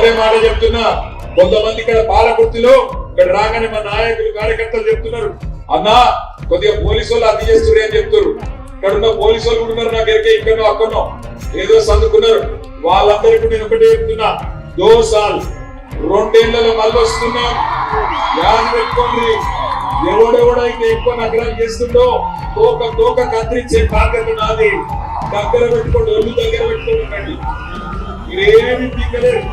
ఒకటే మాట చెప్తున్నా, కొంతమంది ఇక్కడ పాలకుర్తిలో ఇక్కడ రాగానే మా నాయకులు కార్యకర్తలు చెప్తున్నారు, అన్నా కొద్దిగా పోలీసు వాళ్ళు అతి చేస్తున్నారు అని చెప్తారు. ఇక్కడ ఉన్న పోలీసు వాళ్ళు కూడా ఉన్నారు, నాకు ఎరికే ఇక్కడనో అక్కడనో ఏదో చదువుకున్నారు. వాళ్ళందరికీ నేను ఒకటే చెప్తున్నా, 2 సార్లు 2 ఏళ్లలో మళ్ళీ వస్తున్నాం. యాద పెట్టుకోండి, ఎవడెవడైతే ఎక్కువ నగరాలు చేస్తుండో తోక కత్తిరించే బాధ్యత నాది. దగ్గర పెట్టుకోండి, ఒళ్ళు దగ్గర పెట్టుకోండి. మీరేమి పీకలేరు,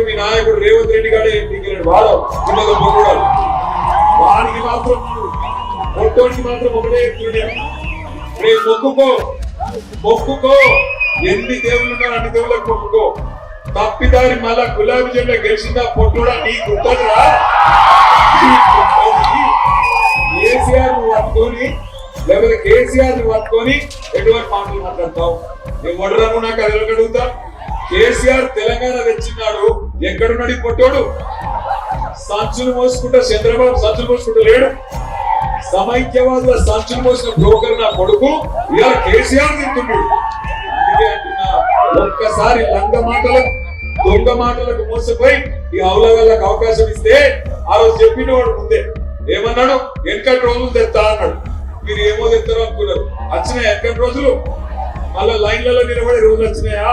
మీ నాయకుడు రేవంత్ రెడ్డి గారు ఏం పీకలేడు. వాడికి మాత్రం మొట్టోడికి మాత్రం ఒకటే చెప్తున్నాడు, రేపు మొక్కుకో ఎన్ని దేవుళ్ళు ఉన్నారు అన్ని దేవుళ్ళకి మొక్కుకో. తప్పిదారి మళ్ళా గులాబీ జెండా గెలిచిందా పొట్టుడా నీకు ఉంటుందిరా. కేసీఆర్ నువ్వు పట్టుకొని లేకపోతే కేసీఆర్ ని పట్టుకొని ఎటువంటి మాటలు మాట్లాడతావు? నేను వడరాను, నాకు అది అడుగుతా. కేసీఆర్ తెలంగాణ తెచ్చినాడు, ఎక్కడున్నాడు పొట్టోడు? సంచులు మోసుకుంటా, చంద్రబాబు సంచులు మోసుకుంటూ లేడు. సమైక్యవాదుల సంచులు మోసిన బ్రోకర్ నా కొడుకు ఇవాళ కేసీఆర్ తింటున్నాడు. అందుకే అంటున్నా, ఒక్కసారి లంగ మాటలకు దొంగ మాటలకు మోసపోయి ఈ అవలగాళ్ళకు అవకాశం ఇస్తే ఆ రోజు చెప్పిన వాడు ముందే ఏమన్నాడు, వెనకటి రోజులు తెస్తా అన్నాడు. మీరు ఏమో తెస్తారో అనుకున్నారు, వచ్చినాయి వెనకటి రోజులు. మళ్ళా లైన్లలో నిలబడే రోజులు వచ్చినాయా?